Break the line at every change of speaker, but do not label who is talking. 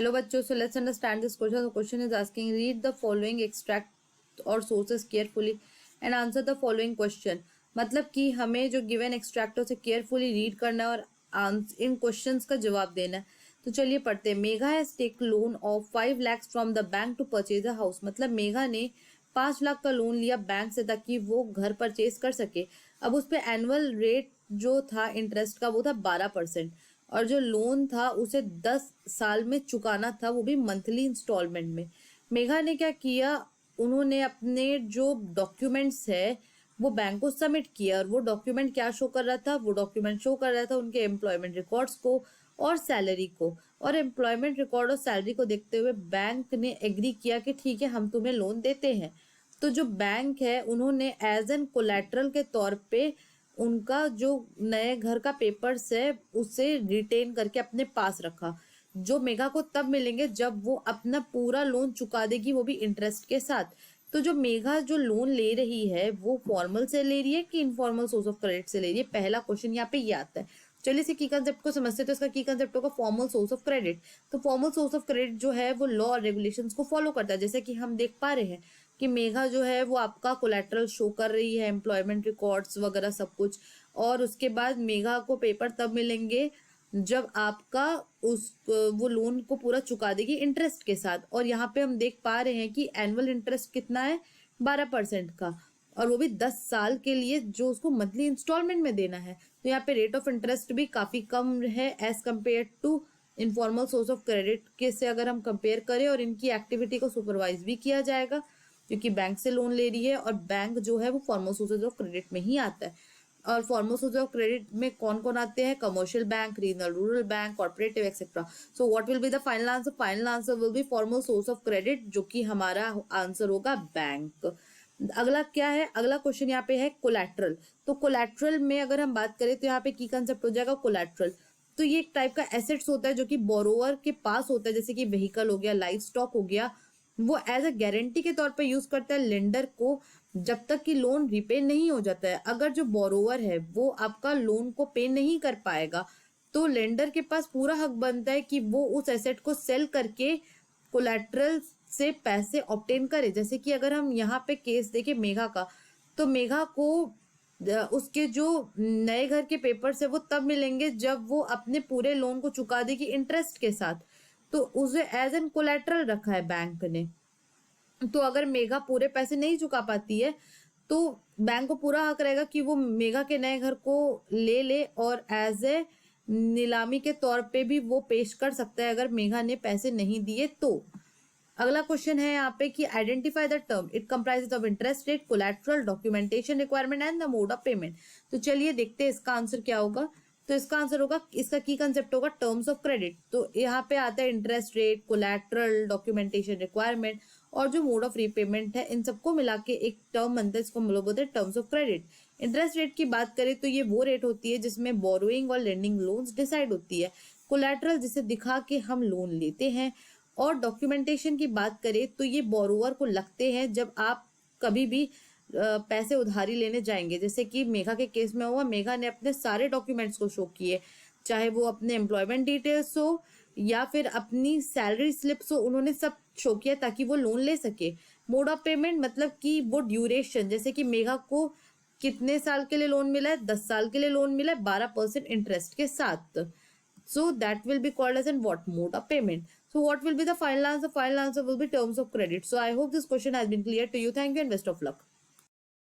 Hello बच्चों, so let's understand this question. The question is asking read the following extract or sources carefully and answer the following question. मतलब कि हमें जो given extract है उसे carefully read करना है और इन क्वेश्चंस का जवाब देना है. तो चलिए पढ़ते हैं. Megha has take loan of 5 lakhs from the bank to purchase a house. मतलब मेघा ने 5 लाख का लोन लिया बैंक से ताकि वो घर परचेज कर सके. अब उस पर एनुअल रेट जो था इंटरेस्ट का वो था 12%. और जो लोन था उसे 10 साल में चुकाना था, वो भी मंथली इंस्टॉलमेंट में. मेघा ने क्या किया, उन्होंने अपने जो डॉक्यूमेंट्स है वो बैंक को सबमिट किया. और वो डॉक्यूमेंट क्या शो कर रहा था, वो डॉक्यूमेंट शो कर रहा था उनके एम्प्लॉयमेंट रिकॉर्ड्स को और सैलरी को. और एम्प्लॉयमेंट रिकॉर्ड और सैलरी को देखते हुए बैंक ने एग्री किया कि ठीक है, हम तुम्हें लोन देते हैं. तो जो बैंक है उन्होंने एज एन कोलैटरल के तौर पे उनका जो नए घर का पेपर्स है उसे रिटेन करके अपने पास रखा, जो मेघा को तब मिलेंगे जब वो अपना पूरा लोन चुका देगी, वो भी इंटरेस्ट के साथ. तो जो मेघा जो लोन ले रही है वो फॉर्मल से ले रही है कि इनफॉर्मल सोर्स ऑफ क्रेडिट से ले रही है, पहला क्वेश्चन यहाँ पे ये आता है. चलिए इसे की कंसेप्ट को समझते हैं. तो इसका की कंसेप्ट होगा फॉर्मल सोर्स ऑफ क्रेडिट. तो फॉर्मल सोर्स ऑफ क्रेडिट जो है वो लॉ और रेगुलेशंस को फॉलो करता है. जैसे कि हम देख पा रहे हैं कि मेघा जो है वो आपका कोलैटरल शो कर रही है, एम्प्लॉयमेंट रिकॉर्ड्स वगैरह सब कुछ. और उसके बाद मेघा को पेपर तब मिलेंगे जब आपका उस वो लोन को पूरा चुका देगी इंटरेस्ट के साथ. और यहाँ पे हम देख पा रहे हैं कि एनुअल इंटरेस्ट कितना है, 12% का, और वो भी 10 साल के लिए, जो उसको मंथली इंस्टॉलमेंट में देना है. तो यहाँ पे रेट ऑफ इंटरेस्ट भी काफी कम है as compare to informal source of credit के से अगर हम कंपेयर करें. और इनकी एक्टिविटी को सुपरवाइज भी किया जाएगा क्योंकि बैंक से लोन ले रही है और बैंक जो है वो फॉर्मल सोर्सेज ऑफ क्रेडिट में ही आता है. और फॉर्मल सोर्स ऑफ क्रेडिट में कौन कौन आते हैं, commercial bank, regional rural bank, corporative etcetera. So what will be the final answer? Final answer will be formal source of credit, जो कि हमारा आंसर होगा बैंक. अगला क्या है, अगला क्वेश्चन यहाँ पे है कोलैटरल. तो कोलैटरल में अगर हम बात करें तो यहाँ पे की कंसेप्ट हो जाएगा कोलैटरल. तो ये एक टाइप का एसेट्स होता है जो कि बोरोवर के पास होता है, जैसे कि व्हीकल हो गया, लाइफ स्टॉक हो गया. वो एज अ गारंटी के तौर पे यूज करता है लेंडर को जब तक कि लोन रिपे नहीं हो जाता है. अगर जो बोरोवर है वो आपका लोन को पे नहीं कर पाएगा तो लेंडर के पास पूरा हक बनता है कि वो उस एसेट को सेल करके कोलैटरल से पैसे ऑब्टेन करे. जैसे कि अगर हम यहाँ पे केस देखें मेघा का, तो मेघा को उसके जो नए घर के पेपर्स है वो तब मिलेंगे जब वो अपने पूरे लोन को चुका देगी इंटरेस्ट के साथ. तो उसे एज एन कोलैटरल रखा है बैंक ने. तो अगर मेघा पूरे पैसे नहीं चुका पाती है तो बैंक को पूरा हक रहेगा कि वो मेघा के नए घर को ले ले और एज ए नीलामी के तौर पे भी वो पेश कर सकता है अगर मेघा ने पैसे नहीं दिए तो. अगला क्वेश्चन है यहाँ पे कि identify the term. It comprises of interest rate, collateral, documentation requirement and the mode of payment. तो चलिए देखते हैं इसका आंसर क्या होगा. तो इसका आंसर होगा, इसका की कंसेप्ट होगा टर्म्स ऑफ क्रेडिट. तो यहाँ पे आता है interest rate, collateral, documentation requirement और जो मोड ऑफ रीपेमेंट है. इन सबको मिला के एक टर्म बनता है, इसको हम लोग बोलते हैं terms of credit. Interest rate की बात करें तो ये वो रेट होती है जिसमें बोरोइंग और लेंडिंग लोन्स डिसाइड होती है. कोलैटरल जिसे दिखा के हम लोन लेते हैं. और डॉक्यूमेंटेशन की बात करें तो ये बोरोवर को लगते हैं जब आप कभी भी पैसे उधारी लेने जाएंगे. जैसे कि मेघा के केस में हुआ, मेघा ने अपने सारे डॉक्यूमेंट्स को शो किए, चाहे वो अपने एम्प्लॉयमेंट डिटेल्स हो या फिर अपनी सैलरी स्लिप्स हो, उन्होंने सब शो किया ताकि वो लोन ले सके. मोड ऑफ पेमेंट मतलब कि वो ड्यूरेशन, जैसे कि मेघा को कितने साल के लिए लोन मिला है, 10 साल के लिए लोन मिला है 12% इंटरेस्ट के साथ. So that will be called as in what? Mode of payment. So what will be the final answer? Final answer will be terms of credit. So I hope this question has been clear to you. Thank you and best of luck.